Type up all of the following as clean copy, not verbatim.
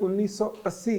1980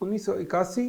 1981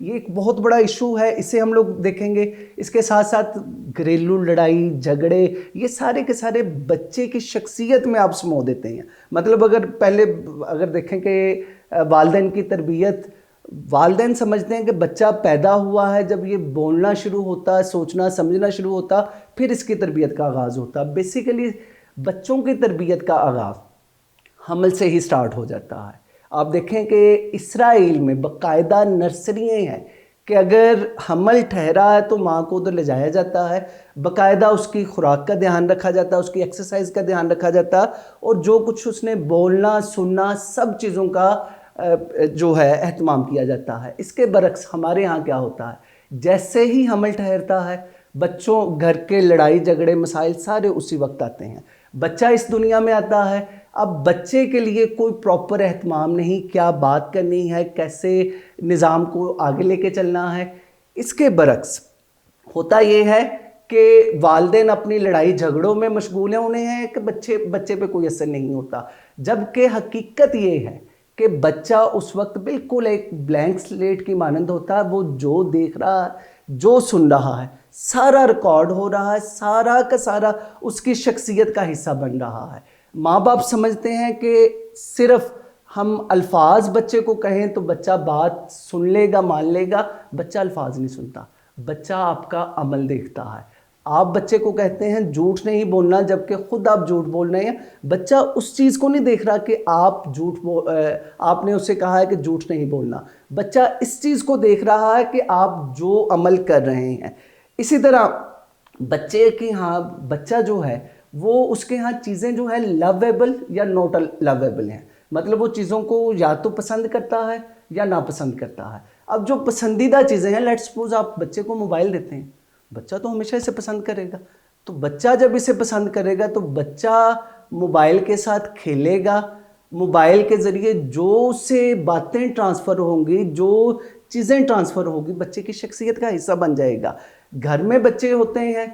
یہ ایک بہت بڑا ایشو ہے. اسے ہم لوگ دیکھیں گے. اس کے ساتھ ساتھ گھریلو لڑائی جھگڑے یہ سارے کے سارے بچے کی شخصیت میں آپ سمو دیتے ہیں. مطلب اگر دیکھیں کہ والدین کی تربیت, والدین سمجھتے ہیں کہ بچہ پیدا ہوا ہے, جب یہ بولنا شروع ہوتا, سوچنا سمجھنا شروع ہوتا, پھر اس کی تربیت کا آغاز ہوتا. بیسیکلی بچوں کی تربیت کا آغاز حمل سے ہی سٹارٹ ہو جاتا ہے. آپ دیکھیں کہ اسرائیل میں باقاعدہ نرسریاں ہیں کہ اگر حمل ٹھہرا ہے تو ماں کو ادھر لے جایا جاتا ہے, باقاعدہ اس کی خوراک کا دھیان رکھا جاتا ہے, اس کی ایکسرسائز کا دھیان رکھا جاتا ہے, اور جو کچھ اس نے بولنا سننا سب چیزوں کا جو ہے اہتمام کیا جاتا ہے. اس کے برعکس ہمارے ہاں کیا ہوتا ہے, جیسے ہی حمل ٹھہرتا ہے بچوں گھر کے لڑائی جھگڑے مسائل سارے اسی وقت آتے ہیں. بچہ اس دنیا میں آتا ہے, اب بچے کے لیے کوئی پراپر اہتمام نہیں, کیا بات کرنی ہے, کیسے نظام کو آگے لے کے چلنا ہے. اس کے برعکس ہوتا یہ ہے کہ والدین اپنی لڑائی جھگڑوں میں مشغول ہیں, انہیں ہے کہ بچے پہ کوئی اثر نہیں ہوتا, جبکہ حقیقت یہ ہے کہ بچہ اس وقت بالکل ایک بلینک سلیٹ کی مانند ہوتا ہے. وہ جو دیکھ رہا ہے, جو سن رہا ہے, سارا ریکارڈ ہو رہا ہے, سارا کا سارا اس کی شخصیت کا حصہ بن رہا ہے. ماں باپ سمجھتے ہیں کہ صرف ہم الفاظ بچے کو کہیں تو بچہ بات سن لے گا, مان لے گا. بچہ الفاظ نہیں سنتا, بچہ آپ کا عمل دیکھتا ہے. آپ بچے کو کہتے ہیں جھوٹ نہیں بولنا, جبکہ خود آپ جھوٹ بول رہے ہیں. بچہ اس چیز کو نہیں دیکھ رہا کہ آپ نے اسے کہا ہے کہ جھوٹ نہیں بولنا. بچہ اس چیز کو دیکھ رہا ہے کہ آپ جو عمل کر رہے ہیں. اسی طرح بچے کے ہاں بچہ جو ہے وہ اس کے ہاں چیزیں جو ہے لویبل یا نوٹ لویبل ہیں. مطلب وہ چیزوں کو یا تو پسند کرتا ہے یا ناپسند کرتا ہے. اب جو پسندیدہ چیزیں ہیں, لیٹ سپوز آپ بچے کو موبائل دیتے ہیں, بچہ تو ہمیشہ اسے پسند کرے گا. تو بچہ جب اسے پسند کرے گا تو بچہ موبائل کے ساتھ کھیلے گا. موبائل کے ذریعے جو سے باتیں ٹرانسفر ہوں گی, جو چیزیں ٹرانسفر ہوگی, بچے کی شخصیت کا حصہ بن جائے گا. گھر میں بچے ہوتے ہیں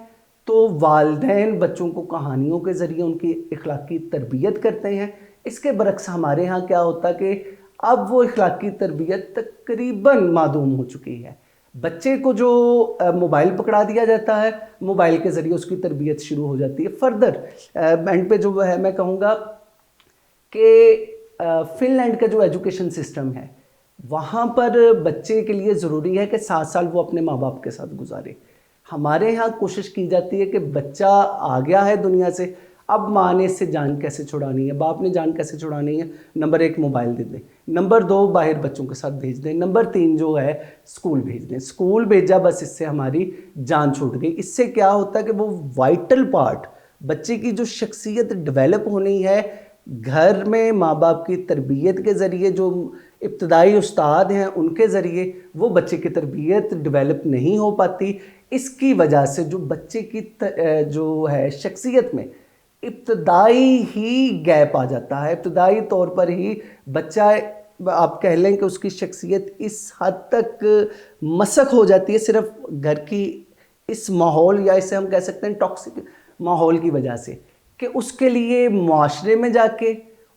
تو والدین بچوں کو کہانیوں کے ذریعے ان کی اخلاقی تربیت کرتے ہیں. اس کے برعکس ہمارے ہاں کیا ہوتا کہ اب وہ اخلاقی تربیت تقریباً معدوم ہو چکی ہے. بچے کو جو موبائل پکڑا دیا جاتا ہے, موبائل کے ذریعے اس کی تربیت شروع ہو جاتی ہے. فردر اینڈ پہ جو ہے میں کہوں گا کہ فن لینڈ کا جو ایجوکیشن سسٹم ہے, وہاں پر بچے کے لیے ضروری ہے کہ 7 سال وہ اپنے ماں باپ کے ساتھ گزارے. ہمارے ہاں کوشش کی جاتی ہے کہ بچہ آ گیا ہے دنیا سے, اب ماں نے اس سے جان کیسے چھڑانی ہے, باپ نے جان کیسے چھڑانی ہے. نمبر 1 موبائل دے دیں, نمبر 2 باہر بچوں کے ساتھ بھیج دیں, نمبر 3 جو ہے اسکول بھیج دیں. اسکول بھیجا بس اس سے ہماری جان چھوٹ گئی. اس سے کیا ہوتا ہے کہ وہ وائٹل پارٹ بچے کی جو شخصیت ڈیولپ ہونی ہے, گھر میں ماں باپ کی تربیت کے ذریعے, جو ابتدائی استاد ہیں ان کے ذریعے, وہ بچے کی تربیت ڈیولپ نہیں ہو پاتی. اس کی وجہ سے جو بچے کی جو ہے شخصیت میں ابتدائی ہی گیپ آ جاتا ہے. ابتدائی طور پر ہی بچہ آپ کہہ لیں کہ اس کی شخصیت اس حد تک مسخ ہو جاتی ہے صرف گھر کی اس ماحول, یا اسے ہم کہہ سکتے ہیں ٹاکسک ماحول کی وجہ سے, کہ اس کے لیے معاشرے میں جا کے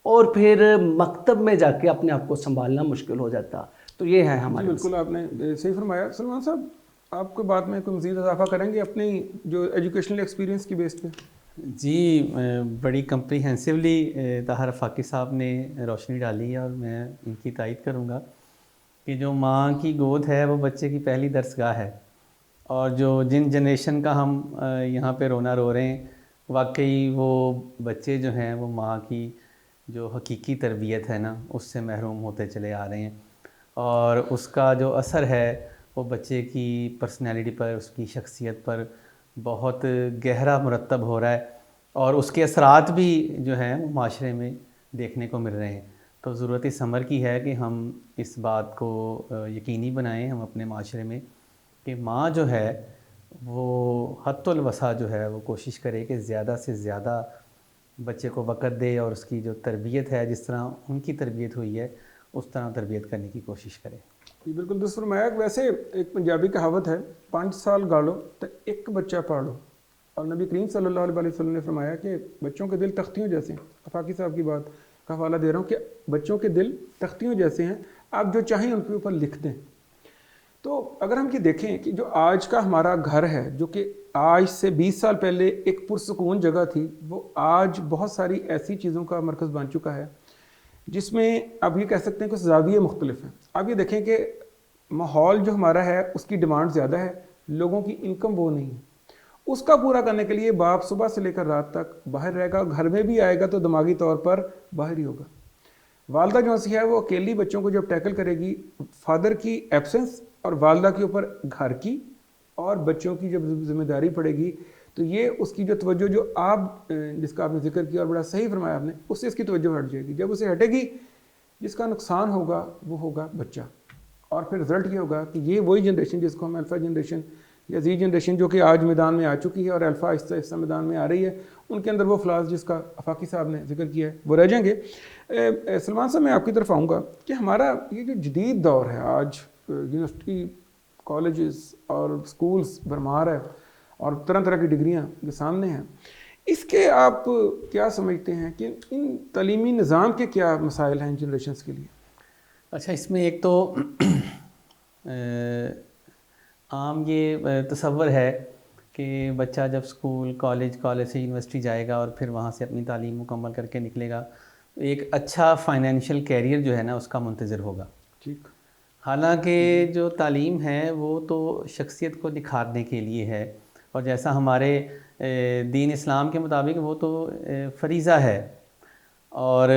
اور پھر مکتب میں جا کے اپنے آپ کو سنبھالنا مشکل ہو جاتا. تو یہ ہے ہمارے. بالکل آپ نے صحیح فرمایا. سلمان صاحب آپ کو بات میں کوئی مزید اضافہ کریں گے اپنی جو ایجوکیشنل ایکسپیرینس کی بیس پہ؟ جی, بڑی کمپریہنسولی طاہر آفاقی صاحب نے روشنی ڈالی ہے, اور میں ان کی تائید کروں گا کہ جو ماں کی گود ہے وہ بچے کی پہلی درسگاہ ہے. اور جن جنریشن کا ہم یہاں پہ رونا رو رہے ہیں, واقعی وہ بچے جو ہیں وہ ماں کی جو حقیقی تربیت ہے نا, اس سے محروم ہوتے چلے آ رہے ہیں. اور اس کا جو اثر ہے وہ بچے کی پرسنالٹی پر, اس کی شخصیت پر بہت گہرا مرتب ہو رہا ہے, اور اس کے اثرات بھی جو ہیں وہ معاشرے میں دیکھنے کو مل رہے ہیں. تو ضرورت اس امر کی ہے کہ ہم اس بات کو یقینی بنائیں ہم اپنے معاشرے میں کہ ماں جو ہے وہ حد الوسع جو ہے وہ کوشش کرے کہ زیادہ سے زیادہ بچے کو وقت دے, اور اس کی جو تربیت ہے جس طرح ان کی تربیت ہوئی ہے اس طرح تربیت کرنے کی کوشش کرے. جی بالکل درست فرمایا. ویسے ایک پنجابی کہاوت ہے, 5 سال گالو تو ایک بچہ پاڑو, اور نبی کریم صلی اللہ علیہ وسلم نے فرمایا کہ بچوں کے دل تختیوں جیسے ہیں. آفاقی صاحب کی بات کا حوالہ دے رہا ہوں کہ بچوں کے دل تختیوں جیسے ہیں, آپ جو چاہیں ان کے اوپر لکھ دیں. تو اگر ہم یہ دیکھیں کہ جو آج کا ہمارا گھر ہے جو کہ آج سے 20 سال پہلے ایک پرسکون جگہ تھی، وہ آج بہت ساری ایسی چیزوں کا مرکز بن چکا ہے جس میں اب یہ کہہ سکتے ہیں کہ زاویے مختلف ہیں. آپ یہ دیکھیں کہ ماحول جو ہمارا ہے اس کی ڈیمانڈ زیادہ ہے، لوگوں کی انکم وہ نہیں ہے. اس کا پورا کرنے کے لیے باپ صبح سے لے کر رات تک باہر رہے گا، گھر میں بھی آئے گا تو دماغی طور پر باہر ہی ہوگا. والدہ جو سی ہے وہ اکیلی بچوں کو جب ٹیکل کرے گی، فادر کی ایبسنس اور والدہ کے اوپر گھر کی اور بچوں کی جب ذمہ داری پڑے گی، تو یہ اس کی جو توجہ جو آپ جس کا آپ نے ذکر کیا اور بڑا صحیح فرمایا آپ نے، اس سے اس کی توجہ ہٹ جائے گی. جب اسے ہٹے گی جس کا نقصان ہوگا وہ ہوگا بچہ. اور پھر رزلٹ یہ ہوگا کہ یہ وہی جنریشن جس کو ہم الفا جنریشن یا زی جنریشن جو کہ آج میدان میں آ چکی ہے اور الفا آہستہ آہستہ میدان میں آ رہی ہے، ان کے اندر وہ فلاز جس کا آفاقی صاحب نے ذکر کیا ہے وہ رہ جائیں گے. سلمان صاحب میں آپ کی طرف آؤں گا کہ ہمارا یہ جو جدید دور ہے، آج یونیورسٹی کالجز اور سکولز بھرمار ہے اور طرح طرح کی ڈگریاں کے سامنے ہیں، اس کے آپ کیا سمجھتے ہیں کہ ان تعلیمی نظام کے کیا مسائل ہیں ان جنریشنز کے لیے؟ اچھا، اس میں ایک تو عام یہ تصور ہے کہ بچہ جب اسکول کالج سے یونیورسٹی جائے گا اور پھر وہاں سے اپنی تعلیم مکمل کر کے نکلے گا، ایک اچھا فائنینشیل کیریئر جو ہے نا اس کا منتظر ہوگا. ٹھیک. حالانکہ جو تعلیم ہے وہ تو شخصیت کو نکھارنے کے لیے ہے، اور جیسا ہمارے دین اسلام کے مطابق وہ تو فریضہ ہے، اور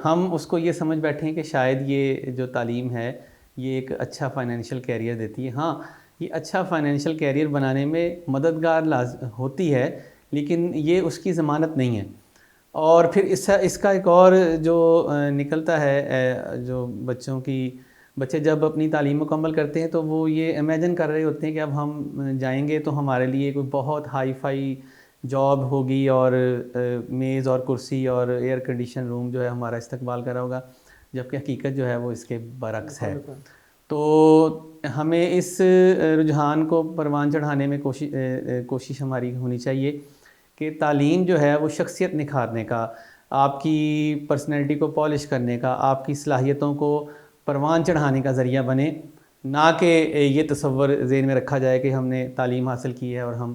ہم اس کو یہ سمجھ بیٹھے ہیں کہ شاید یہ جو تعلیم ہے یہ ایک اچھا فائنینشیل کیریئر دیتی ہے. ہاں، یہ اچھا فائنینشیل کیریئر بنانے میں مددگار ہوتی ہے، لیکن یہ اس کی ضمانت نہیں ہے. اور پھر اس کا ایک اور جو نکلتا ہے، جو بچے جب اپنی تعلیم مکمل کرتے ہیں تو وہ یہ امیجن کر رہے ہوتے ہیں کہ اب ہم جائیں گے تو ہمارے لیے کوئی بہت ہائی فائی جاب ہوگی اور میز اور کرسی اور ایئر کنڈیشن روم جو ہے ہمارا استقبال کرا ہوگا، جبکہ حقیقت جو ہے وہ اس کے برعکس ہے. تو ہمیں اس رجحان کو پروان چڑھانے میں کوشش ہماری ہونی چاہیے کہ تعلیم جو ہے وہ شخصیت نکھارنے کا، آپ کی پرسنالٹی کو پالش کرنے کا، آپ کی صلاحیتوں کو پروان چڑھانے کا ذریعہ بنے، نہ کہ یہ تصور ذہن میں رکھا جائے کہ ہم نے تعلیم حاصل کی ہے اور ہم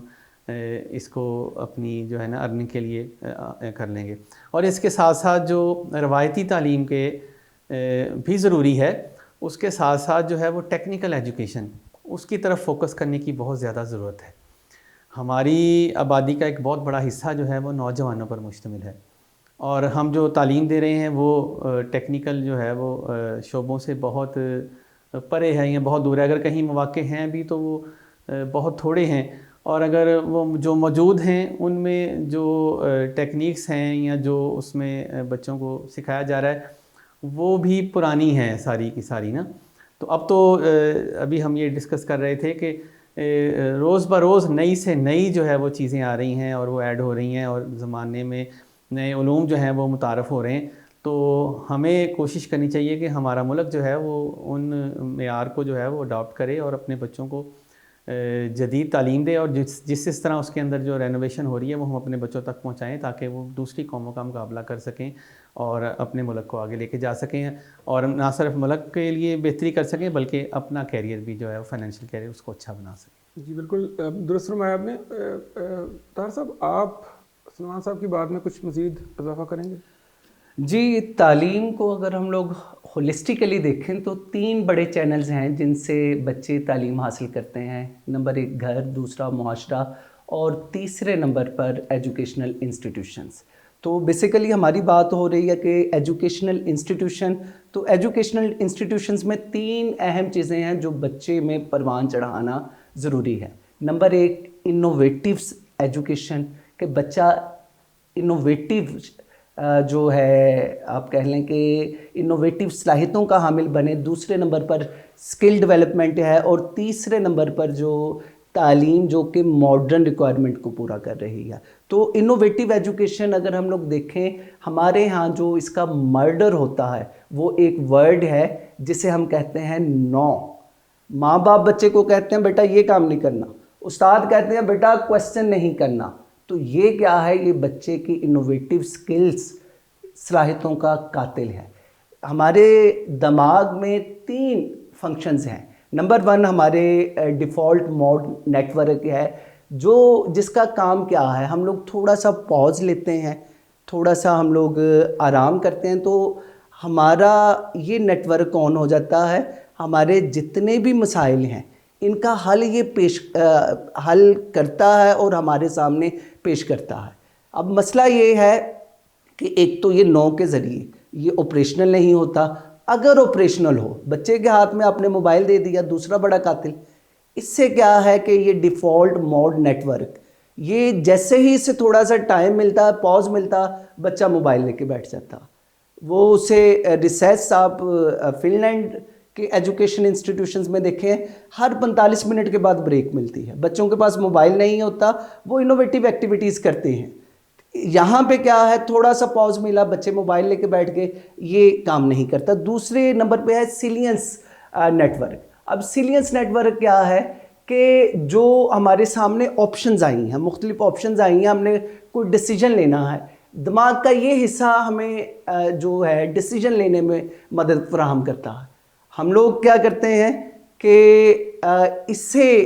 اس کو اپنی جو ہے نا ارننگ کے لیے کر لیں گے. اور اس کے ساتھ ساتھ جو روایتی تعلیم کے بھی ضروری ہے، اس کے ساتھ ساتھ جو ہے وہ ٹیکنیکل ایجوکیشن، اس کی طرف فوکس کرنے کی بہت زیادہ ضرورت ہے. ہماری آبادی کا ایک بہت بڑا حصہ جو ہے وہ نوجوانوں پر مشتمل ہے، اور ہم جو تعلیم دے رہے ہیں وہ ٹیکنیکل جو ہے وہ شعبوں سے بہت پرے ہے یا بہت دور ہے. اگر کہیں مواقع ہیں بھی تو وہ بہت تھوڑے ہیں، اور اگر وہ جو موجود ہیں ان میں جو ٹیکنیکس ہیں یا جو اس میں بچوں کو سکھایا جا رہا ہے وہ بھی پرانی ہیں ساری کی ساری نا. تو اب تو ابھی ہم یہ ڈسکس کر رہے تھے کہ روز بروز نئی سے نئی جو ہے وہ چیزیں آ رہی ہیں اور وہ ایڈ ہو رہی ہیں، اور زمانے میں نئے علوم جو ہیں وہ متعارف ہو رہے ہیں. تو ہمیں کوشش کرنی چاہیے کہ ہمارا ملک جو ہے وہ ان معیار کو جو ہے وہ اڈاپٹ کرے اور اپنے بچوں کو جدید تعلیم دے، اور جس طرح اس کے اندر جو رینوویشن ہو رہی ہے وہ ہم اپنے بچوں تک پہنچائیں تاکہ وہ دوسری قوموں کا مقابلہ کر سکیں اور اپنے ملک کو آگے لے کے جا سکیں، اور نہ صرف ملک کے لیے بہتری کر سکیں بلکہ اپنا کیریئر بھی جو ہے فائنینشیل کیریئر اس کو اچھا بنا سکیں. جی بالکل درست فرمایا آپ نے. طاہر صاحب، آپ سلمان صاحب کی بات میں کچھ مزید اضافہ کریں گے؟ جی، تعلیم کو اگر ہم لوگ ہولسٹیکلی دیکھیں تو 3 بڑے چینلز ہیں جن سے بچے تعلیم حاصل کرتے ہیں. نمبر 1 گھر، دوسرا معاشرہ، اور تیسرے نمبر پر ایجوکیشنل انسٹیٹیوشنز. تو بیسیکلی ہماری بات ہو رہی ہے کہ ایجوکیشنل انسٹیٹیوشن، تو ایجوکیشنل انسٹیٹیوشنز میں 3 اہم چیزیں ہیں جو بچے میں پروان چڑھانا ضروری ہے. نمبر 1 انوویٹیو ایجوکیشن، کہ بچہ انوویٹیو جو ہے آپ کہہ لیں کہ انوویٹیو صلاحیتوں کا حامل بنے. دوسرے نمبر پر اسکل ڈیولپمنٹ ہے، اور تیسرے نمبر پر جو تعلیم جو کہ ماڈرن ریکوائرمنٹ کو پورا کر رہی ہے. تو انوویٹیو ایجوکیشن اگر ہم لوگ دیکھیں، ہمارے ہاں جو اس کا مرڈر ہوتا ہے وہ ایک ورڈ ہے جسے ہم کہتے ہیں نو. ماں باپ بچے کو کہتے ہیں بیٹا یہ کام نہیں کرنا، استاد کہتے ہیں بیٹا کویسچن نہیں کرنا. تو یہ کیا ہے؟ یہ بچے کی انوویٹیو سکلز، صلاحیتوں کا قاتل ہے. ہمارے دماغ میں 3 فنکشنز ہیں. نمبر 1 ہمارے ڈیفالٹ موڈ نیٹ ورک ہے، جس کا کام کیا ہے، ہم لوگ تھوڑا سا پاز لیتے ہیں، تھوڑا سا ہم لوگ آرام کرتے ہیں تو ہمارا یہ نیٹ ورک آن ہو جاتا ہے، ہمارے جتنے بھی مسائل ہیں ان کا حل حل کرتا ہے اور ہمارے سامنے پیش کرتا ہے۔ اب مسئلہ یہ ہے کہ ایک تو یہ 9 کے ذریعے یہ آپریشنل نہیں ہوتا، اگر آپریشنل ہو، بچے کے ہاتھ میں آپ نے موبائل دے دیا، دوسرا بڑا قاتل۔ اس سے کیا ہے کہ یہ ڈیفالٹ موڈ نیٹ ورک، یہ جیسے ہی اسے تھوڑا سا ٹائم ملتا ہے، پاز ملتا، بچہ موبائل لے کے بیٹھ جاتا۔ وہ اسے ریسرچ آپ فن لینڈ کے ایجوکیشن انسٹیٹیوشنز میں دیکھیں، ہر 45 منٹ کے بعد بریک ملتی ہے، بچوں کے پاس موبائل نہیں ہوتا، وہ انوویٹیو ایکٹیویٹیز کرتے ہیں۔ یہاں پہ کیا ہے، تھوڑا سا پاز ملا، بچے موبائل لے کے بیٹھ گئے، یہ کام نہیں کرتا۔ دوسرے نمبر پہ ہے سیلینس نیٹ ورک۔ اب سیلینس نیٹ ورک کیا ہے کہ جو ہمارے سامنے آپشنز آئی ہیں، مختلف آپشنز آئی ہیں، ہم نے کوئی ڈیسیجن لینا ہے، دماغ کا یہ حصہ ہمیں جو ہے ڈیسیجن لینے میں مدد فراہم کرتا ہے۔ ہم لوگ کیا کرتے ہیں کہ اس سے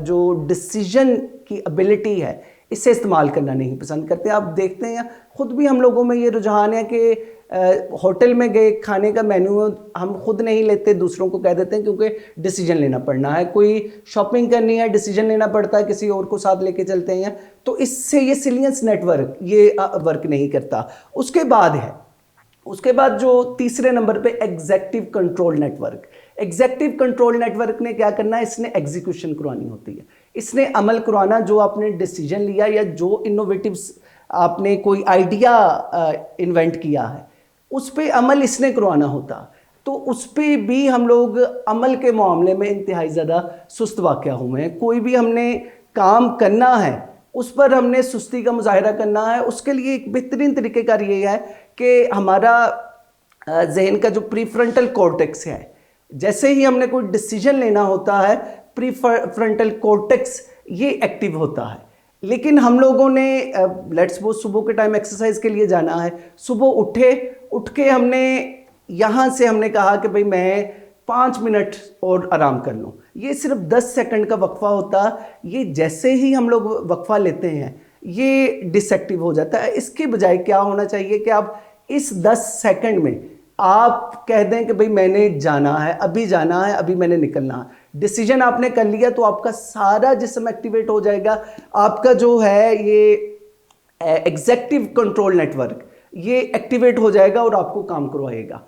جو ڈیسیجن کی ابیلٹی ہے اسے استعمال کرنا نہیں پسند کرتے۔ آپ دیکھتے ہیں خود بھی ہم لوگوں میں یہ رجحان ہے کہ ہوٹل میں گئے، کھانے کا مینو ہم خود نہیں لیتے، دوسروں کو کہہ دیتے ہیں کیونکہ ڈیسیجن لینا پڑنا ہے، کوئی شاپنگ کرنی ہے ڈیسیجن لینا پڑتا ہے، کسی اور کو ساتھ لے کے چلتے ہیں، تو اس سے یہ سیلینس نیٹ ورک یہ ورک نہیں کرتا۔ اس کے بعد جو تیسرے نمبر پہ executive control network. Executive control network نے کیا کرنا ہے، اس نے ایگزیکیوشن کرانی ہوتی ہے، اس نے عمل کروانا، جو آپ نے ڈیسیجن لیا یا جو انوویٹیو آپ نے کوئی آئیڈیا انوینٹ کیا ہے اس پہ عمل اس نے کروانا ہوتا۔ تو اس پہ بھی ہم لوگ عمل کے معاملے میں انتہائی زیادہ سست واقع ہوئے ہیں۔ کوئی بھی ہم نے کام کرنا ہے اس پر ہم نے سستی کا مظاہرہ کرنا ہے، اس کے لیے ایک بہترین طریقہ کار یہ ہے کہ ہمارا ذہن کا جو پری فرنٹل کورٹیکس ہے، جیسے ہی ہم نے کوئی ڈیسیجن لینا ہوتا ہے پری فرنٹل کورٹیکس یہ ایکٹیو ہوتا ہے۔ لیکن ہم لوگوں نے لیٹس سپوز صبح کے ٹائم ایکسرسائز کے لیے جانا ہے، صبح اٹھ کے ہم نے یہاں سے ہم نے کہا کہ بھئی میں 5 منٹ اور آرام کر لوں، یہ صرف 10 سیکنڈ کا وقفہ ہوتا، یہ جیسے ہی ہم لوگ وقفہ لیتے ہیں یہ ڈس ایکٹیو ہو جاتا ہے۔ اس کے بجائے کیا ہونا چاہیے کہ آپ اس 10 سیکنڈ میں آپ کہہ دیں کہ بھئی میں نے جانا ہے، ابھی میں نے نکلنا ہے، ڈیسیجن آپ نے کر لیا تو آپ کا سارا جسم ایکٹیویٹ ہو جائے گا، آپ کا جو ہے یہ ایگزیکٹو کنٹرول نیٹ ورک یہ ایکٹیویٹ ہو جائے گا اور آپ کو کام کروائے گا،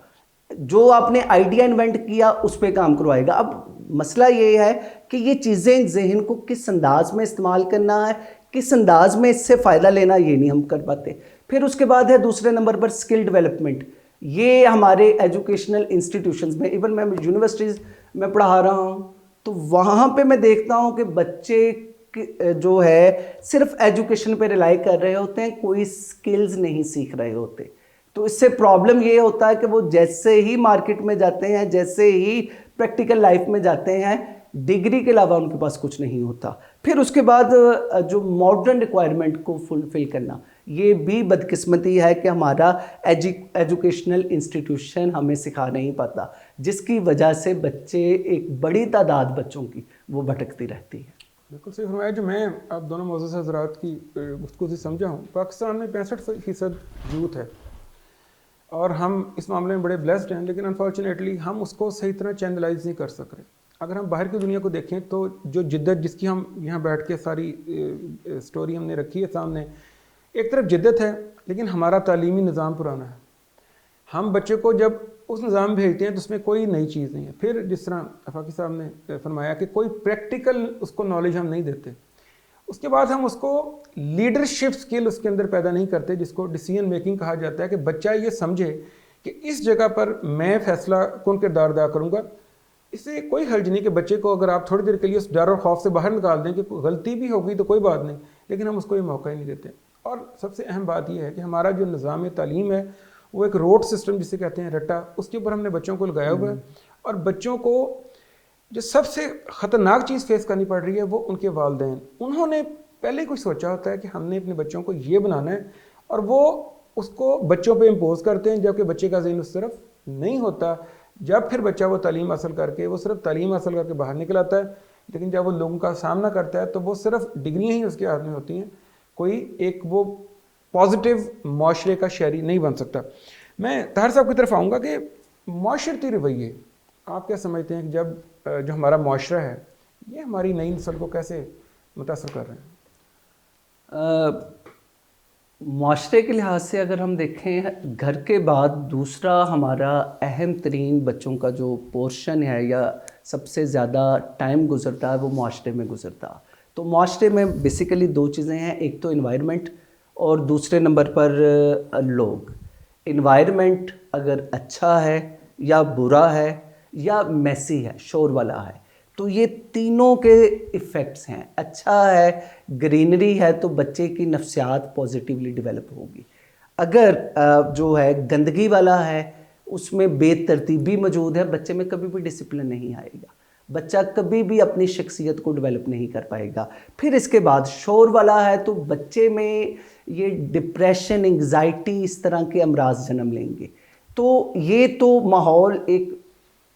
جو آپ نے آئیڈیا انوینٹ کیا اس پہ کام کروائے گا۔ اب مسئلہ یہ ہے کہ یہ چیزیں ذہن کو کس انداز میں استعمال کرنا ہے، کس انداز میں اس سے فائدہ لینا، یہ نہیں ہم کر پاتے۔ پھر اس کے بعد ہے دوسرے نمبر پر اسکل ڈیولپمنٹ۔ یہ ہمارے ایجوکیشنل انسٹیٹیوشنز میں، ایون میں یونیورسٹیز میں پڑھا رہا ہوں تو وہاں پہ میں دیکھتا ہوں کہ بچے جو ہے صرف ایجوکیشن پہ ریلائی کر رہے ہوتے ہیں، کوئی سکلز نہیں سیکھ رہے ہوتے۔ تو اس سے پرابلم یہ ہوتا ہے کہ وہ جیسے ہی مارکیٹ میں جاتے ہیں، جیسے ہی پریکٹیکل لائف میں جاتے ہیں، ڈگری کے علاوہ ان کے پاس کچھ نہیں ہوتا۔ پھر اس کے بعد جو ماڈرن ریکوائرمنٹ کو فلفل کرنا، یہ بھی بدقسمتی ہے کہ ہمارا ایجوکیشنل انسٹیٹیوشن ہمیں سکھا نہیں پاتا، جس کی وجہ سے بچے، ایک بڑی تعداد بچوں کی وہ بھٹکتی رہتی ہے۔ بالکل صحیح فرمایا۔ جو میں اب دونوں معزز حضرات کی گفتگو سے سمجھا ہوں، پاکستان میں 65% یوتھ ہے اور ہم اس معاملے میں بڑے بلیسڈ ہیں، لیکن انفارچونیٹلی ہم اس کو صحیح طرح چینلائز نہیں کر سک رہے۔ اگر ہم باہر کی دنیا کو دیکھیں تو جو جدت جس کی ہم یہاں بیٹھ کے ساری سٹوری ہم نے رکھی ہے سامنے، ایک طرف جدت ہے لیکن ہمارا تعلیمی نظام پرانا ہے۔ ہم بچے کو جب اس نظام بھیجتے ہیں تو اس میں کوئی نئی چیز نہیں ہے۔ پھر جس طرح فاقی صاحب نے فرمایا کہ کوئی پریکٹیکل اس کو نالج ہم نہیں دیتے، اس کے بعد ہم اس کو لیڈرشپ سکل اس کے اندر پیدا نہیں کرتے، جس کو ڈیسیژن میکنگ کہا جاتا ہے، کہ بچہ یہ سمجھے کہ اس جگہ پر میں فیصلہ کون کردار ادا کروں گا۔ اس سے کوئی حرج نہیں کہ بچے کو اگر آپ تھوڑی دیر کے لیے اس ڈر اور خوف سے باہر نکال دیں کہ غلطی بھی ہوگی تو کوئی بات نہیں، لیکن ہم اس کو یہ موقع ہی نہیں دیتے۔ اور سب سے اہم بات یہ ہے کہ ہمارا جو نظام تعلیم ہے وہ ایک روٹ سسٹم جسے کہتے ہیں رٹا، اس کے اوپر ہم نے بچوں کو لگایا ہوا ہے، اور بچوں کو جو سب سے خطرناک چیز فیس کرنی پڑ رہی ہے وہ ان کے والدین۔ انہوں نے پہلے کچھ سوچا ہوتا ہے کہ ہم نے اپنے بچوں کو یہ بنانا ہے، اور وہ اس کو بچوں پہ امپوز کرتے ہیں، جبکہ بچے کا ذہن اس طرف نہیں ہوتا جب پھر بچہ وہ تعلیم حاصل کر کے وہ صرف تعلیم حاصل کر کے باہر نکل آتا ہے، لیکن جب وہ لوگوں کا سامنا کرتا ہے تو وہ صرف ڈگریاں ہی اس کے ہاتھ میں ہوتی ہیں، کوئی ایک وہ پازیٹیو معاشرے کا شہری نہیں بن سکتا۔ میں طاہر صاحب کی طرف آؤں گا کہ معاشرتی رویے آپ کیا سمجھتے ہیں کہ جب جو ہمارا معاشرہ ہے یہ ہماری نئی نسل کو کیسے متاثر کر رہے ہیں؟ معاشرے کے لحاظ سے اگر ہم دیکھیں، گھر کے بعد دوسرا ہمارا اہم ترین بچوں کا جو پورشن ہے یا سب سے زیادہ ٹائم گزرتا ہے وہ معاشرے میں گزرتا۔ تو معاشرے میں بیسیکلی دو چیزیں ہیں، ایک تو انوائرمنٹ اور دوسرے نمبر پر لوگ۔ انوائرمنٹ اگر اچھا ہے یا برا ہے یا میسی ہے، شور والا ہے، تو یہ تینوں کے ایفیکٹس ہیں۔ اچھا ہے، گرینری ہے، تو بچے کی نفسیات پازیٹیولی ڈیولپ ہوگی۔ اگر جو ہے گندگی والا ہے، اس میں بے ترتیبی موجود ہے، بچے میں کبھی بھی ڈسپلن نہیں آئے گا، بچہ کبھی بھی اپنی شخصیت کو ڈیولپ نہیں کر پائے گا۔ پھر اس کے بعد شور والا ہے تو بچے میں یہ ڈپریشن، انگزائٹی، اس طرح کے امراض جنم لیں گے۔ تو یہ تو ماحول، ایک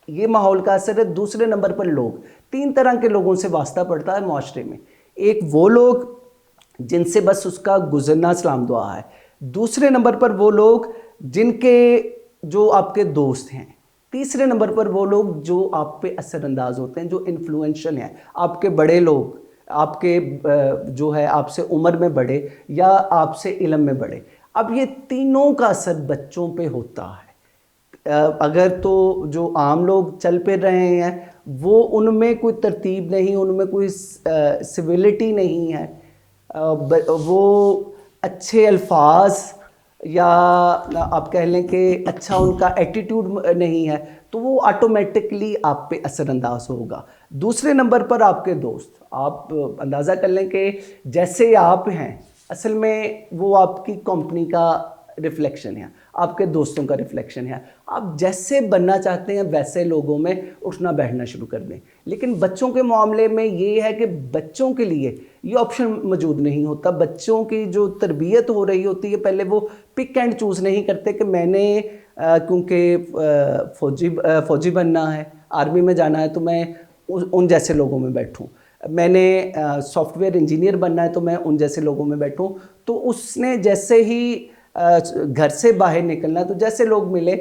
یہ ماحول کا اثر ہے۔ دوسرے نمبر پر لوگ، تین طرح کے لوگوں سے واسطہ پڑتا ہے معاشرے میں۔ ایک وہ لوگ جن سے بس اس کا گزرنا سلام دعا ہے، دوسرے نمبر پر وہ لوگ جن کے جو آپ کے دوست ہیں، تیسرے نمبر پر وہ لوگ جو آپ پہ اثر انداز ہوتے ہیں، جو انفلوئنشل ہیں، آپ کے بڑے لوگ، آپ کے جو ہے آپ سے عمر میں بڑے یا آپ سے علم میں بڑے۔ اب یہ تینوں کا اثر بچوں پہ ہوتا ہے۔ اگر تو جو عام لوگ چل پھر رہے ہیں وہ ان میں کوئی ترتیب نہیں، ان میں کوئی سویلٹی نہیں ہے، وہ اچھے الفاظ یا آپ کہہ لیں کہ اچھا ان کا ایٹیٹیوڈ نہیں ہے، تو وہ آٹومیٹکلی آپ پہ اثر انداز ہوگا۔ دوسرے نمبر پر آپ کے دوست، آپ اندازہ کر لیں کہ جیسے آپ ہیں اصل میں وہ آپ کی کمپنی کا ریفلیکشن ہے، آپ کے دوستوں کا ریفلیکشن ہے۔ آپ جیسے بننا چاہتے ہیں ویسے لوگوں میں اٹھنا بیٹھنا شروع کر دیں۔ لیکن بچوں کے معاملے میں یہ ہے کہ بچوں کے لیے یہ آپشن موجود نہیں ہوتا۔ بچوں کی جو تربیت ہو رہی ہوتی ہے، پہلے وہ پک اینڈ چوز نہیں کرتے کہ میں نے کیونکہ فوجی بننا ہے، آرمی میں جانا ہے تو میں ان جیسے لوگوں میں بیٹھوں، میں نے سافٹ ویئر انجینئر بننا ہے تو میں ان جیسے لوگوں میں بیٹھوں۔ تو اس نے جیسے ہی گھر سے باہر نکلنا، تو جیسے لوگ ملے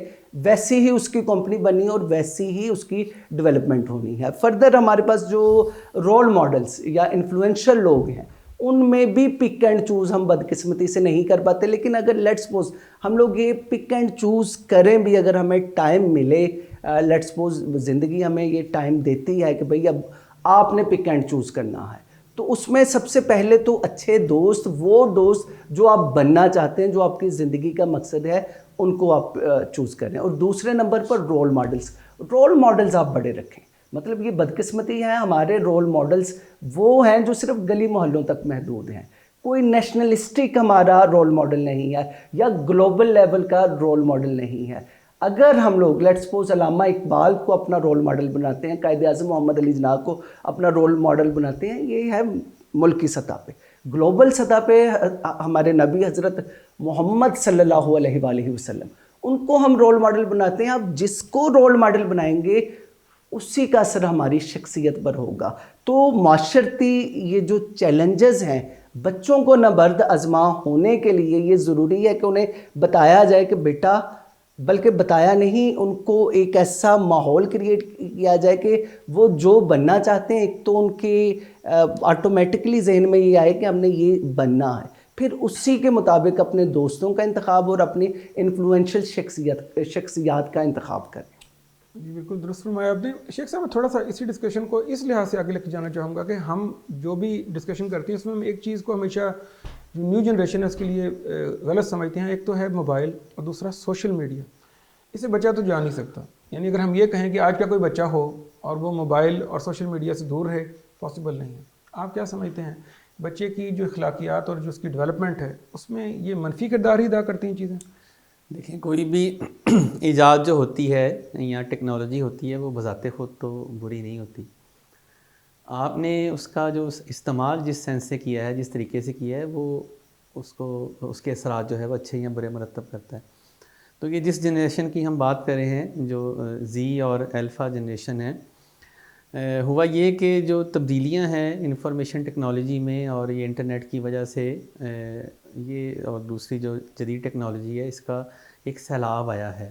ویسی ہی اس کی کمپنی بنی اور ویسی ہی اس کی ڈیولپمنٹ ہونی ہے۔ فردر ہمارے پاس جو رول ماڈلز یا انفلوئنشل لوگ ہیں ان میں بھی پک اینڈ چوز ہم بدقسمتی سے نہیں کر پاتے۔ لیکن اگر لیٹ سپوز ہم لوگ یہ پک اینڈ چوز کریں بھی، اگر ہمیں ٹائم ملے، لیٹ سپوز زندگی ہمیں یہ ٹائم دیتی ہے کہ بھئی اب آپ نے پک اینڈ چوز کرنا ہے، تو اس میں سب سے پہلے تو اچھے دوست، وہ دوست جو آپ بننا چاہتے ہیں، جو آپ کی زندگی کا مقصد ہے، ان کو آپ چوز کریں۔ اور دوسرے نمبر پر رول ماڈلز آپ بڑے رکھیں۔ مطلب یہ بدقسمتی ہے، ہمارے رول ماڈلز وہ ہیں جو صرف گلی محلوں تک محدود ہیں، کوئی نیشنلسٹک ہمارا رول ماڈل نہیں ہے یا گلوبل لیول کا رول ماڈل نہیں ہے۔ اگر ہم لوگ لیٹ سپوز علامہ اقبال کو اپنا رول ماڈل بناتے ہیں، قائد اعظم محمد علی جناح کو اپنا رول ماڈل بناتے ہیں، یہ ہے ملک کی سطح پہ۔ گلوبل سطح پہ ہمارے نبی حضرت محمد صلی اللہ علیہ وآلہ وسلم، ان کو ہم رول ماڈل بناتے ہیں۔ اب جس کو رول ماڈل بنائیں گے اسی کا اثر ہماری شخصیت پر ہوگا۔ تو معاشرتی یہ جو چیلنجز ہیں، بچوں کو نبرد آزما ہونے کے لیے یہ ضروری ہے کہ انہیں بتایا جائے کہ بیٹا، بلکہ بتایا نہیں، ان کو ایک ایسا ماحول کریٹ کیا جائے کہ وہ جو بننا چاہتے ہیں، ایک تو ان کے آٹومیٹکلی ذہن میں یہ آئے کہ ہم نے یہ بننا ہے، پھر اسی کے مطابق اپنے دوستوں کا انتخاب اور اپنی انفلوئنشل شخصیات کا انتخاب کریں۔ جی بالکل درست فرمایا آپ نے۔ شیخ صاحب میں تھوڑا سا اسی ڈسکشن کو اس لحاظ سے آگے لے کے جانا چاہوں گا کہ ہم جو بھی ڈسکشن کرتے ہیں اس میں ہم ایک چیز کو ہمیشہ جو نیو جنریشن ہے اس کے لیے غلط سمجھتے ہیں۔ ایک تو ہے موبائل اور دوسرا سوشل میڈیا۔ اسے بچہ تو جا نہیں سکتا، یعنی اگر ہم یہ کہیں کہ آج کا کوئی بچہ ہو اور وہ موبائل اور سوشل میڈیا سے دور رہے، پاسبل نہیں ہے۔ آپ کیا سمجھتے ہیں بچے کی جو اخلاقیات اور جو اس کی ڈیولپمنٹ ہے اس میں یہ منفی کردار ہی ادا کرتی ہیں چیزیں؟ دیکھیں، کوئی بھی ایجاد جو ہوتی ہے یا ٹیکنالوجی ہوتی ہے وہ بذات خود تو بری نہیں ہوتی۔ آپ نے اس کا جو استعمال جس سینس سے کیا ہے، جس طریقے سے کیا ہے، وہ اس کے اثرات جو ہے وہ اچھے یا برے مرتب کرتا ہے۔ تو یہ جس جنریشن کی ہم بات کر رہے ہیں جو زی اور الفا جنریشن ہے، ہوا یہ کہ جو تبدیلیاں ہیں انفارمیشن ٹیکنالوجی میں اور یہ انٹرنیٹ کی وجہ سے یہ اور دوسری جو جدید ٹیکنالوجی ہے اس کا ایک سیلاب آیا ہے،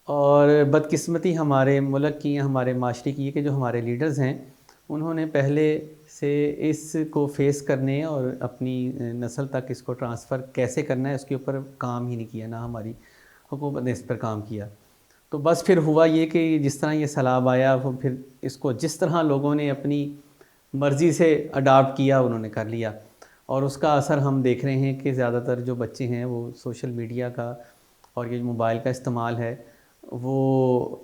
اور بدقسمتی ہمارے ملک کی، ہمارے معاشرے کی ہے کہ جو ہمارے لیڈرز ہیں انہوں نے پہلے سے اس کو فیس کرنے اور اپنی نسل تک اس کو ٹرانسفر کیسے کرنا ہے اس کے اوپر کام ہی نہیں کیا، نہ ہماری حکومت نے اس پر کام کیا۔ تو بس پھر ہوا یہ کہ جس طرح یہ سیلاب آیا وہ پھر اس کو جس طرح لوگوں نے اپنی مرضی سے اڈاپٹ کیا انہوں نے کر لیا، اور اس کا اثر ہم دیکھ رہے ہیں کہ زیادہ تر جو بچے ہیں وہ سوشل میڈیا کا اور یہ جو موبائل کا استعمال ہے وہ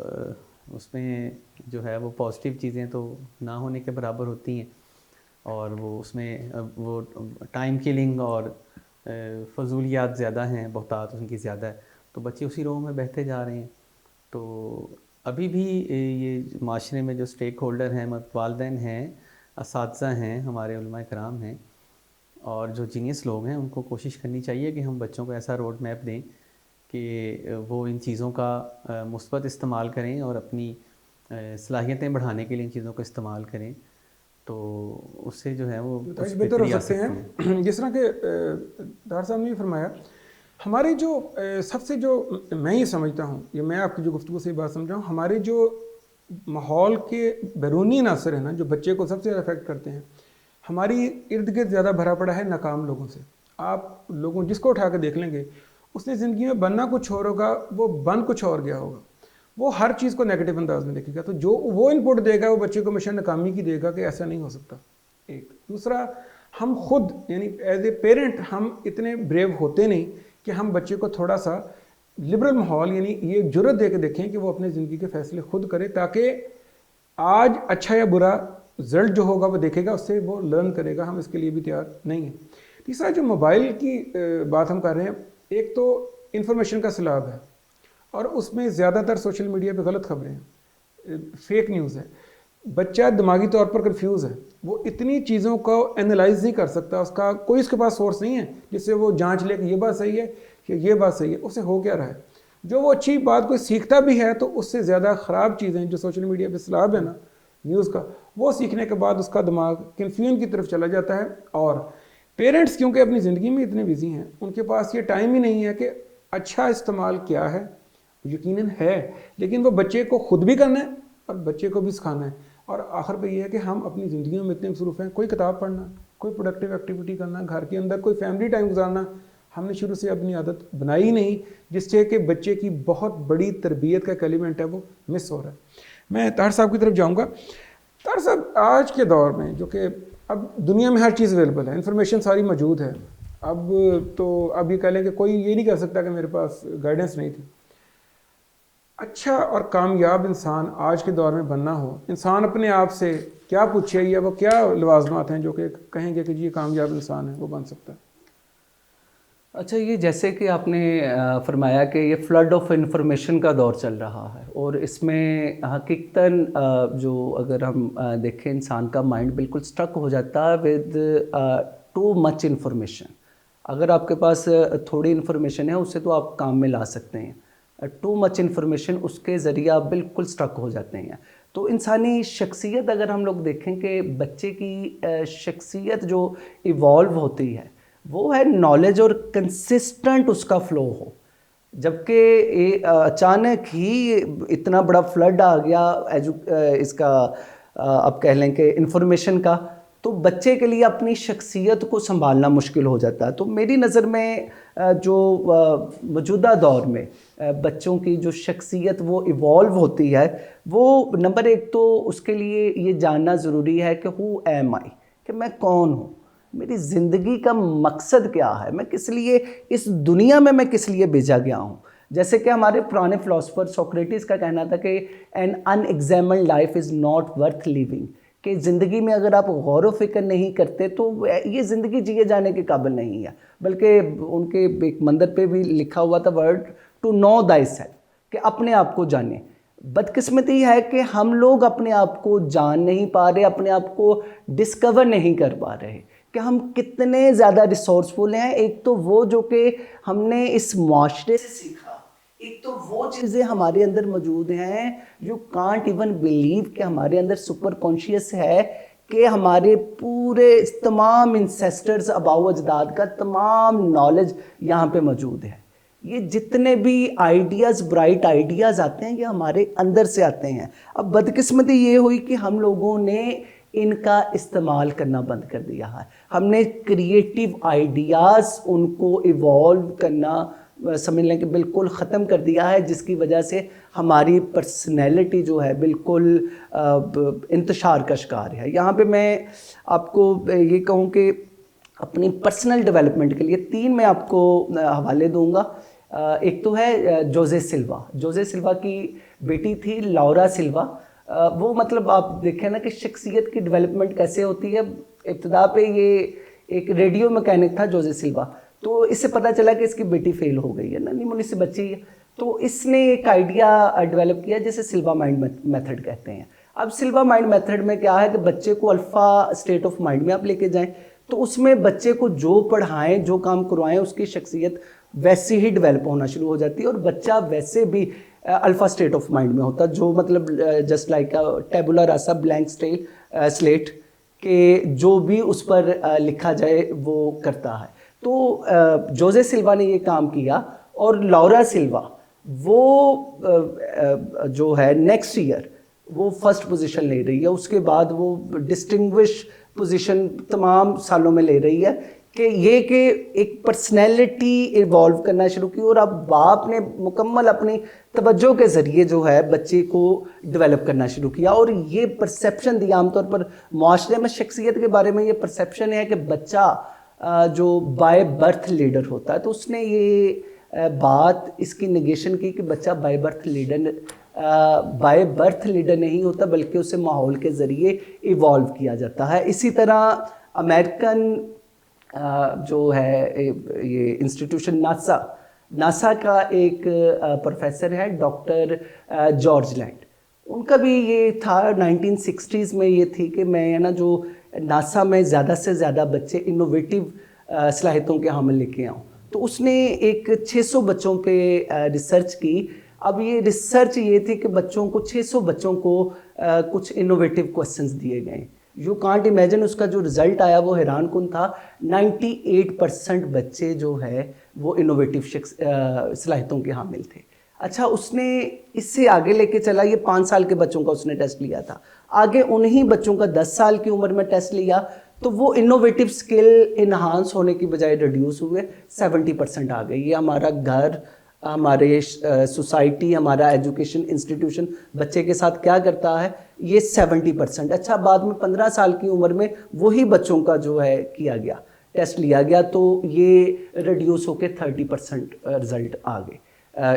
اس میں جو ہے وہ پازیٹیو چیزیں تو نہ ہونے کے برابر ہوتی ہیں، اور وہ اس میں وہ ٹائم کلنگ اور فضولیات زیادہ ہیں، بہتات ان کی زیادہ ہے، تو بچے اسی راہ میں بہتے جا رہے ہیں۔ تو ابھی بھی یہ معاشرے میں جو اسٹیک ہولڈر ہیں، والدین ہیں، اساتذہ ہیں، ہمارے علماء کرام ہیں اور جو جینیس لوگ ہیں، ان کو کوشش کرنی چاہیے کہ ہم بچوں کو ایسا روڈ میپ دیں کہ وہ ان چیزوں کا مثبت استعمال کریں اور اپنی صلاحیتیں بڑھانے کے لیے ان چیزوں کا استعمال کریں، تو اس سے جو ہے وہ کچھ بہتر ہو بہتری آ سکتے سکتی ہے۔ ہیں۔ جس طرح کہ ڈاکٹر صاحب نے بھی فرمایا، ہماری جو سب سے جو میں یہ سمجھتا ہوں، یہ میں آپ کی جو گفتگو سے یہ بات سمجھا ہوں، ہمارے جو ماحول کے بیرونی عناصر ہیں نا جو بچے کو سب سے زیادہ افیکٹ کرتے ہیں، ہماری ارد گرد زیادہ بھرا پڑا ہے ناکام لوگوں سے۔ آپ لوگوں جس کو اٹھا کے دیکھ لیں گے، اس نے زندگی میں بننا کچھ اور ہوگا، وہ بن کچھ اور گیا ہوگا، وہ ہر چیز کو نیگیٹو انداز میں دیکھے گا، تو جو وہ انپٹ دے گا وہ بچے کو ہمیشہ ناکامی کی دے گا کہ ایسا نہیں ہو سکتا۔ ایک دوسرا، ہم خود یعنی ایز اے پیرنٹ ہم اتنے بریو ہوتے نہیں کہ ہم بچے کو تھوڑا سا لبرل ماحول یعنی یہ جرت دے کے دیکھیں کہ وہ اپنے زندگی کے فیصلے خود کرے، تاکہ آج اچھا یا برا رزلٹ جو ہوگا وہ دیکھے گا، اس سے وہ لرن کرے گا۔ ہم اس کے لیے بھی تیار نہیں ہیں۔ تیسرا، جو موبائل کی بات ہم کر رہے ہیں، ایک تو انفارمیشن کا سیلاب ہے اور اس میں زیادہ تر سوشل میڈیا پہ غلط خبریں ہیں، فیک نیوز ہے۔ بچہ دماغی طور پر کنفیوز ہے، وہ اتنی چیزوں کو اینالائز نہیں کر سکتا، اس کا کوئی اس کے پاس سورس نہیں ہے جس سے وہ جانچ لے کہ یہ بات صحیح ہے کہ یہ بات صحیح ہے، اسے ہو کیا رہا ہے۔ جو وہ اچھی بات کوئی سیکھتا بھی ہے تو اس سے زیادہ خراب چیزیں جو سوشل میڈیا پہ سیلاب ہے نا نیوز کا، وہ سیکھنے کے بعد اس کا دماغ کنفیوژن کی طرف چلا جاتا ہے۔ اور پیرنٹس کیونکہ اپنی زندگی میں اتنے بیزی ہیں، ان کے پاس یہ ٹائم ہی نہیں ہے کہ اچھا استعمال کیا ہے، یقیناً ہے، لیکن وہ بچے کو خود بھی کرنا ہے اور بچے کو بھی سکھانا ہے۔ اور آخر پہ یہ ہے کہ ہم اپنی زندگیوں میں اتنے مصروف ہیں، کوئی کتاب پڑھنا، کوئی پروڈکٹیو ایکٹیویٹی کرنا، گھر کے اندر کوئی فیملی ٹائم گزارنا ہم نے شروع سے اپنی عادت بنائی نہیں، جس سے کہ بچے کی بہت بڑی تربیت کا ایک ایلیمنٹ ہے وہ مس ہو رہا ہے۔ میں طاہر صاحب کی طرف جاؤں گا۔ طاہر صاحب، آج کے دور میں جو کہ اب دنیا میں ہر چیز اویلیبل ہے، انفارمیشن ساری موجود ہے، اب یہ کہہ لیں کہ کوئی یہ نہیں کہہ سکتا کہ میرے پاس گائیڈنس نہیں تھی۔ اچھا اور کامیاب انسان آج کے دور میں بننا ہو، انسان اپنے آپ سے کیا پوچھے یا وہ کیا لوازمات ہیں جو کہ کہیں گے کہ جی یہ کامیاب انسان ہے وہ بن سکتا ہے؟ اچھا، یہ جیسے کہ آپ نے فرمایا کہ یہ فلڈ آف انفارمیشن کا دور چل رہا ہے، اور اس میں حقیقتاً جو اگر ہم دیکھیں انسان کا مائنڈ بالکل سٹک ہو جاتا ہے ود ٹو مچ انفارمیشن۔ اگر آپ کے پاس تھوڑی انفارمیشن ہے اسے تو آپ کام میں لا سکتے ہیں، ٹو مچ انفارمیشن اس کے ذریعے آپ بالکل سٹک ہو جاتے ہیں۔ تو انسانی شخصیت اگر ہم لوگ دیکھیں کہ بچے کی شخصیت جو ایوالو ہوتی ہے وہ ہے نالج اور کنسسٹنٹ اس کا فلو ہو، جبکہ اچانک ہی اتنا بڑا فلڈ آ گیا اس کا اب کہہ لیں کہ انفارمیشن کا، تو بچے کے لیے اپنی شخصیت کو سنبھالنا مشکل ہو جاتا ہے۔ تو میری نظر میں جو موجودہ دور میں بچوں کی جو شخصیت وہ ایوالو ہوتی ہے، وہ نمبر ایک تو اس کے لیے یہ جاننا ضروری ہے کہ ہو ایم آئی، کہ میں کون ہوں، میری زندگی کا مقصد کیا ہے، میں کس لیے اس دنیا میں کس لیے بھیجا گیا ہوں۔ جیسے کہ ہمارے پرانے فلاسفر سوکریٹس کا کہنا تھا کہ an unexamined life is not worth living, کہ زندگی میں اگر آپ غور و فکر نہیں کرتے تو یہ زندگی جیے جانے کے قابل نہیں ہے۔ بلکہ ان کے ایک مندر پہ بھی لکھا ہوا تھا word to know thyself, کہ اپنے آپ کو جانے۔ بدقسمتی ہے کہ ہم لوگ اپنے آپ کو جان نہیں پا رہے، اپنے آپ کو ڈسکور نہیں کر پا رہے کہ ہم کتنے زیادہ ریسورسفل ہیں۔ ایک تو وہ جو کہ ہم نے اس معاشرے سے سیکھا ایک تو وہ چیزیں ہمارے اندر موجود ہیں جو کانٹ ایون بلیو کہ ہمارے اندر سپر کانشیس ہے کہ ہمارے پورے تمام انسیسٹرز آباؤ اجداد کا تمام نالج یہاں پہ موجود ہے. یہ جتنے بھی آئیڈیاز برائٹ آئیڈیاز آتے ہیں یہ ہمارے اندر سے آتے ہیں. اب بدقسمتی یہ ہوئی کہ ہم لوگوں نے ان کا استعمال کرنا بند کر دیا ہے. ہم نے کریٹیو آئیڈیاز ان کو ایوالو کرنا سمجھ لیں کہ بالکل ختم کر دیا ہے, جس کی وجہ سے ہماری پرسنالٹی جو ہے بالکل انتشار کا شکار ہے. یہاں پہ میں آپ کو یہ کہوں کہ اپنی پرسنل ڈیولپمنٹ کے لیے 3 میں آپ کو حوالے دوں گا. ایک تو ہے جوزے سلوا. جوزے سلوا کی بیٹی تھی لورا سلوا. وہ مطلب آپ دیکھیں نا کہ شخصیت کی ڈیولپمنٹ کیسے ہوتی ہے. ابتدا پہ یہ ایک ریڈیو میکینک تھا جوزے سلوا, تو اس سے پتہ چلا کہ اس کی بیٹی فیل ہو گئی ہے, ننھی منھی سی بچی ہے. تو اس نے ایک آئیڈیا ڈیولپ کیا جسے سلوا مائنڈ میتھڈ کہتے ہیں. اب سلوا مائنڈ میتھڈ میں کیا ہے کہ بچے کو الفا اسٹیٹ آف مائنڈ میں آپ لے کے جائیں, تو اس میں بچے کو جو پڑھائیں جو کام کروائیں اس کی شخصیت ویسی ہی ڈیولپ ہونا شروع ہو جاتی ہے, اور بچہ ویسے بھی الفا اسٹیٹ آف مائنڈ میں ہوتا, جو مطلب just like tabula rasa blank slate کہ جو بھی اس پر لکھا جائے وہ کرتا ہے. تو جوزے سلوا نے یہ کام کیا, اور لورا سلوا وہ جو ہے نیکسٹ ایئر وہ فرسٹ پوزیشن لے رہی ہے. اس کے بعد وہ ڈسٹنگوش پوزیشن تمام سالوں میں لے رہی ہے کہ یہ کہ ایک پرسنالٹی ایوالو کرنا شروع کی, اور اب باپ نے مکمل اپنی توجہ کے ذریعے جو ہے بچے کو ڈیولپ کرنا شروع کیا. اور یہ پرسیپشن دی عام طور پر معاشرے میں شخصیت کے بارے میں یہ پرسیپشن ہے کہ بچہ جو بائی برتھ لیڈر ہوتا ہے, تو اس نے یہ بات اس کی نگیشن کی کہ بچہ بائی برتھ لیڈر نہیں ہوتا, بلکہ اسے ماحول کے ذریعے ایوالو کیا جاتا ہے. اسی طرح امریکن جو ہے یہ انسٹیٹیوشن ناسا کا ایک پروفیسر ہے ڈاکٹر جارج لینڈ. ان کا بھی یہ تھا 1960s میں یہ تھی کہ میں نا جو ناسا میں زیادہ سے زیادہ بچے انوویٹیو صلاحیتوں کے حامل لے کے آؤں. تو اس نے ایک 600 بچوں پہ ریسرچ کی. اب یہ ریسرچ یہ تھی کہ بچوں کو 600 بچوں کو کچھ انوویٹیو کوسچنز دیے گئے. یو کانٹ امیجن اس کا جو رزلٹ آیا وہ حیران کن تھا. 98% بچے جو ہے وہ انوویٹیو صلاحیتوں کے حامل تھے. اچھا, اس نے اس سے آگے لے کے چلا, یہ 5 سال کے بچوں کا اس نے ٹیسٹ لیا تھا, آگے انہی بچوں کا 10 سال کی عمر میں ٹیسٹ لیا, تو وہ انوویٹیو سکل انہانس ہونے کی بجائے ریڈیوس ہوئے 70% آ گئے. یہ ہمارا گھر, ہمارے سوسائٹی, ہمارا ایجوکیشن انسٹیٹیوشن بچے کے ساتھ کیا کرتا ہے, یہ 70%. اچھا, بعد میں 15 سال کی عمر میں وہی بچوں کا جو ہے کیا گیا, ٹیسٹ لیا گیا, تو یہ ریڈیوس ہو کے 30% رزلٹ آ گئے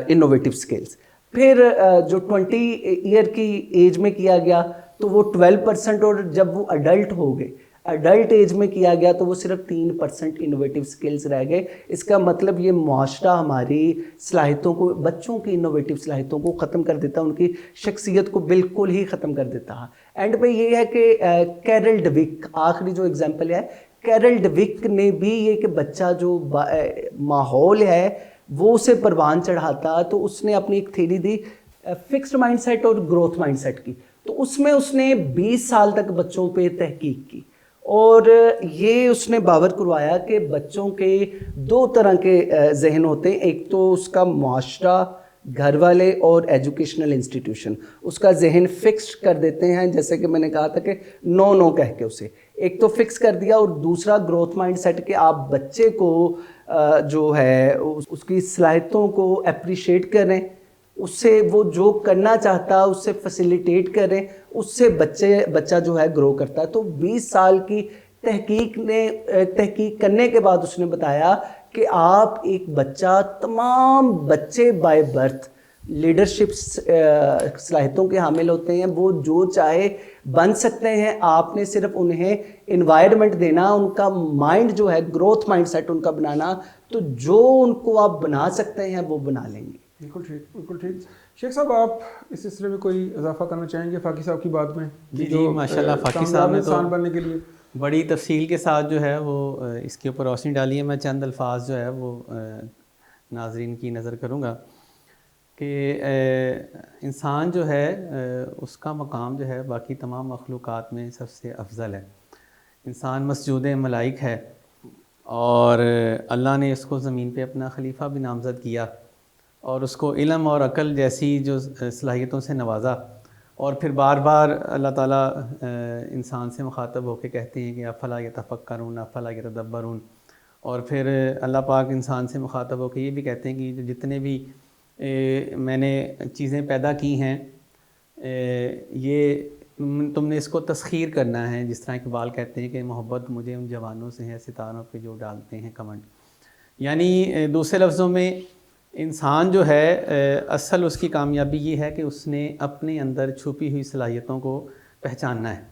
انوویٹیو سکلز. پھر جو 20 ایئر کی ایج میں کیا گیا تو وہ 12%, اور جب وہ اڈلٹ ہو گئے, اڈلٹ ایج میں کیا گیا تو وہ صرف 3% انوویٹیو سکلز رہ گئے. اس کا مطلب یہ معاشرہ ہماری صلاحیتوں کو, بچوں کی انوویٹیو صلاحیتوں کو ختم کر دیتا, ان کی شخصیت کو بالکل ہی ختم کر دیتا ہے. اینڈ پہ یہ ہے کہ کیرل ڈویک آخری جو اگزامپل ہے, کیرل ڈویک نے بھی یہ کہ بچہ جو ماحول ہے وہ اسے پروان چڑھاتا, تو اس نے اپنی ایک theory the fixed mindset اور گروتھ مائنڈ سیٹ کی. تو اس میں اس نے 20 سال تک بچوں پہ تحقیق کی, اور یہ اس نے باور کروایا کہ بچوں کے 2 طرح کے ذہن ہوتے ہیں. ایک تو اس کا معاشرہ, گھر والے, اور ایجوکیشنل انسٹیٹیوشن اس کا ذہن فکسڈ کر دیتے ہیں, جیسے کہ میں نے کہا تھا کہ نو کہہ کے اسے ایک تو فکس کر دیا, اور دوسرا گروتھ مائنڈ سیٹ کہ آپ بچے کو جو ہے اس کی صلاحیتوں کو اپریشیٹ کریں, اس سے وہ جو کرنا چاہتا اس سے فیسیلیٹیٹ کریں, اس سے بچہ جو ہے گرو کرتا ہے. تو 20 سال کی تحقیق کرنے کے بعد اس نے بتایا کہ آپ ایک بچہ, تمام بچے بائی برتھ لیڈرشپ صلاحیتوں کے حامل ہوتے ہیں, وہ جو چاہے بن سکتے ہیں. آپ نے صرف انہیں انوائرمنٹ دینا, ان کا مائنڈ جو ہے گروتھ مائنڈ سیٹ ان کا بنانا, تو جو ان کو آپ بنا سکتے ہیں وہ بنا لیں گے. بالکل ٹھیک, بالکل ٹھیک. شیخ صاحب, آپ اس سلسلے میں کوئی اضافہ کرنا چاہیں گے فاقی صاحب کی بات میں؟ جی ماشاءاللہ, فاقی صاحب نے انسان بننے کے لیے بڑی تفصیل کے ساتھ جو ہے وہ اس کے اوپر روشنی ڈالی ہے. میں چند الفاظ جو ہے وہ ناظرین کی نظر کروں گا. کہ انسان جو ہے اس کا مقام جو ہے باقی تمام مخلوقات میں سب سے افضل ہے. انسان مسجود ملائک ہے اور اللہ نے اس کو زمین پہ اپنا خلیفہ بھی نامزد کیا اور اس کو علم اور عقل جیسی جو صلاحیتوں سے نوازا, اور پھر بار بار اللہ تعالیٰ انسان سے مخاطب ہو کے کہتے ہیں کہ افلا یتفکرون افلا یتدبرون, اور پھر اللہ پاک انسان سے مخاطب ہو کے یہ بھی کہتے ہیں کہ جتنے بھی میں نے چیزیں پیدا کی ہیں یہ تم نے اس کو تسخیر کرنا ہے, جس طرح اقبال کہتے ہیں کہ محبت مجھے ان جوانوں سے ہے ستاروں پہ جو ڈالتے ہیں کمنڈ. یعنی دوسرے لفظوں میں انسان جو ہے اصل اس کی کامیابی یہ ہے کہ اس نے اپنے اندر چھپی ہوئی صلاحیتوں کو پہچاننا ہے.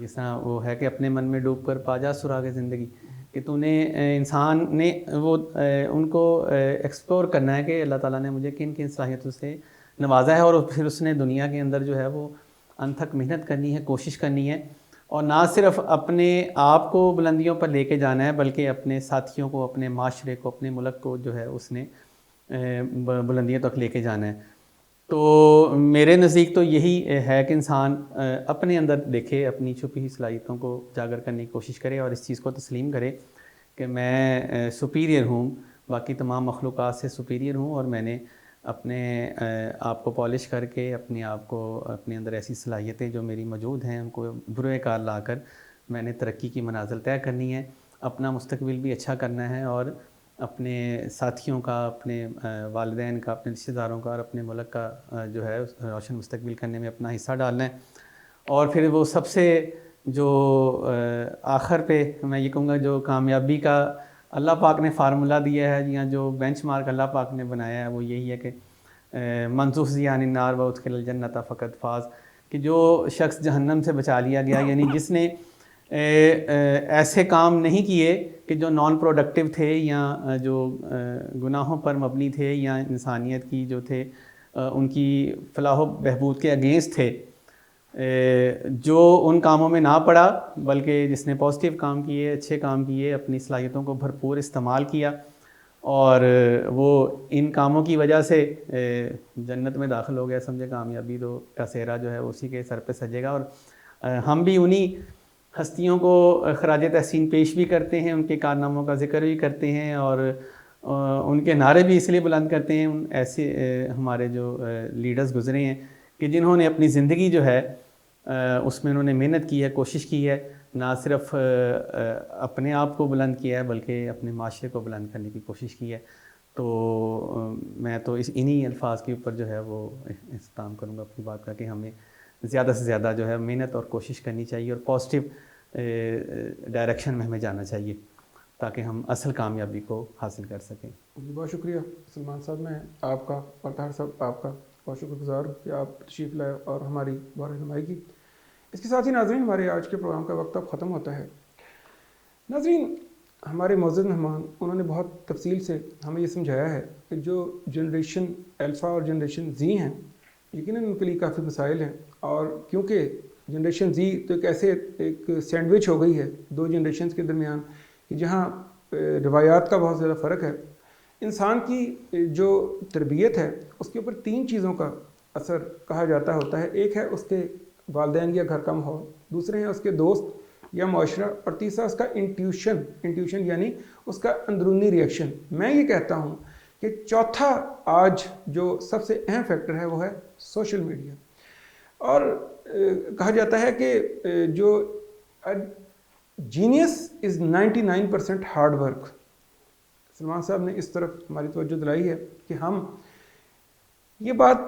جس طرح وہ ہے کہ اپنے من میں ڈوب کر پا جا سراغ زندگی, کہ تو نے انسان نے وہ ان کو ایکسپلور کرنا ہے کہ اللہ تعالیٰ نے مجھے کن کن صلاحیتوں سے نوازا ہے, اور پھر اس نے دنیا کے اندر جو ہے وہ انتھک محنت کرنی ہے, کوشش کرنی ہے, اور نہ صرف اپنے آپ کو بلندیوں پر لے کے جانا ہے بلکہ اپنے ساتھیوں کو, اپنے معاشرے کو, اپنے ملک کو جو ہے اس نے بلندیوں تک لے کے جانا ہے. تو میرے نزدیک تو یہی ہے کہ انسان اپنے اندر دیکھے, اپنی چھپی ہوئی صلاحیتوں کو اجاگر کرنے کی کوشش کرے اور اس چیز کو تسلیم کرے کہ میں سپیریئر ہوں, باقی تمام مخلوقات سے سپیریئر ہوں, اور میں نے اپنے آپ کو پالش کر کے اپنے آپ کو اپنے اندر ایسی صلاحیتیں جو میری موجود ہیں ان کو برے کار لا کر میں نے ترقی کی منازل طے کرنی ہے, اپنا مستقبل بھی اچھا کرنا ہے, اور اپنے ساتھیوں کا, اپنے والدین کا, اپنے رشتہ داروں کا اور اپنے ملک کا جو ہے روشن مستقبل کرنے میں اپنا حصہ ڈالنا ہے. اور پھر وہ سب سے جو آخر پہ میں یہ کہوں گا جو کامیابی کا اللہ پاک نے فارمولہ دیا ہے یا جو بینچ مارک اللہ پاک نے بنایا ہے وہ یہی ہے کہ من زحزح عن النار وادخل الجنۃ فقد فاز, کہ جو شخص جہنم سے بچا لیا گیا, یعنی جس نے ایسے کام نہیں کیے کہ جو نان پروڈکٹیو تھے یا جو گناہوں پر مبنی تھے یا انسانیت کی جو تھے ان کی فلاح و بہبود کے اگینسٹ تھے, جو ان کاموں میں نہ پڑا بلکہ جس نے پازیٹیو کام کیے, اچھے کام کیے, اپنی صلاحیتوں کو بھرپور استعمال کیا, اور وہ ان کاموں کی وجہ سے جنت میں داخل ہو گیا, سمجھے کامیابی تو کا سہرا جو ہے اسی کے سر پہ سجے گا. اور ہم بھی انہی ہستیوں کو خراج تحسین پیش بھی کرتے ہیں, ان کے کارناموں کا ذکر بھی کرتے ہیں, اور ان کے نعرے بھی اس لیے بلند کرتے ہیں. ایسے ہمارے جو لیڈرز گزرے ہیں کہ جنہوں نے اپنی زندگی جو ہے اس میں انہوں نے محنت کی ہے, کوشش کی ہے, نہ صرف اپنے آپ کو بلند کیا ہے بلکہ اپنے معاشرے کو بلند کرنے کی کوشش کی ہے. تو میں تو انہی الفاظ کے اوپر جو ہے وہ اختتام کروں گا اپنی بات کا, کہ ہمیں زیادہ سے زیادہ جو ہے محنت اور کوشش کرنی چاہیے اور پازیٹیو ڈائریکشن میں ہمیں جانا چاہیے تاکہ ہم اصل کامیابی کو حاصل کر سکیں. بہت شکریہ سلمان صاحب, میں آپ کا اور طاہر صاحب آپ کا بہت شکر گزار ہوں کہ آپ تشریف لائے اور ہماری رہنمائی کی. اس کے ساتھ ہی ناظرین ہمارے آج کے پروگرام کا وقت اب ختم ہوتا ہے. ناظرین, ہمارے معزز مہمان انہوں نے بہت تفصیل سے ہمیں یہ سمجھایا ہے کہ جو جنریشن الفا اور جنریشن زی ہیں یقیناً ان کے لیے کافی مسائل ہیں, اور کیونکہ جنریشن زی تو ایک سینڈوچ ہو گئی ہے دو جنریشنز کے درمیان کہ جہاں روایات کا بہت زیادہ فرق ہے. انسان کی جو تربیت ہے اس کے اوپر تین چیزوں کا اثر کہا جاتا ہوتا ہے. ایک ہے اس کے والدین یا گھر کا ماحول, دوسرے ہیں اس کے دوست یا معاشرہ, اور تیسرا اس کا انٹیوشن یعنی اس کا اندرونی ریئیکشن. میں یہ کہتا ہوں کہ چوتھا آج جو سب سے اہم فیکٹر ہے وہ ہے سوشل میڈیا. اور کہا جاتا ہے کہ جو جینیس از 99% ہارڈ ورک. سلمان صاحب نے اس طرف ہماری توجہ دلائی ہے کہ ہم یہ بات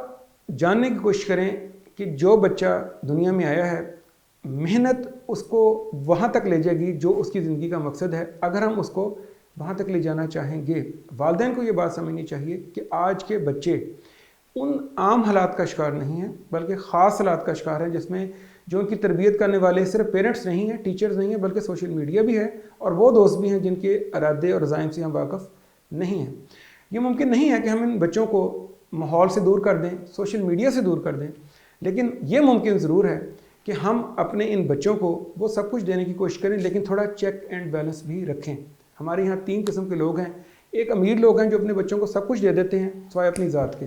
جاننے کی کوشش کریں کہ جو بچہ دنیا میں آیا ہے محنت اس کو وہاں تک لے جائے گی جو اس کی زندگی کا مقصد ہے, اگر ہم اس کو وہاں تک لے جانا چاہیں گے. والدین کو یہ بات سمجھنی چاہیے کہ آج کے بچے ان عام حالات کا شکار نہیں ہیں بلکہ خاص حالات کا شکار ہیں جس میں جو ان کی تربیت کرنے والے صرف پیرنٹس نہیں ہیں, ٹیچرز نہیں ہیں, بلکہ سوشل میڈیا بھی ہے اور وہ دوست بھی ہیں جن کے ارادے اور عزائم سے ہم واقف نہیں ہیں. یہ ممکن نہیں ہے کہ ہم ان بچوں کو ماحول سے دور کر دیں, سوشل میڈیا سے دور کر دیں, لیکن یہ ممکن ضرور ہے کہ ہم اپنے ان بچوں کو وہ سب کچھ دینے کی کوشش کریں لیکن تھوڑا چیک اینڈ بیلنس بھی رکھیں. ہمارے یہاں تین قسم کے لوگ ہیں. ایک امیر لوگ ہیں جو اپنے بچوں کو سب کچھ دے دیتے ہیں سوائے اپنی ذات کے,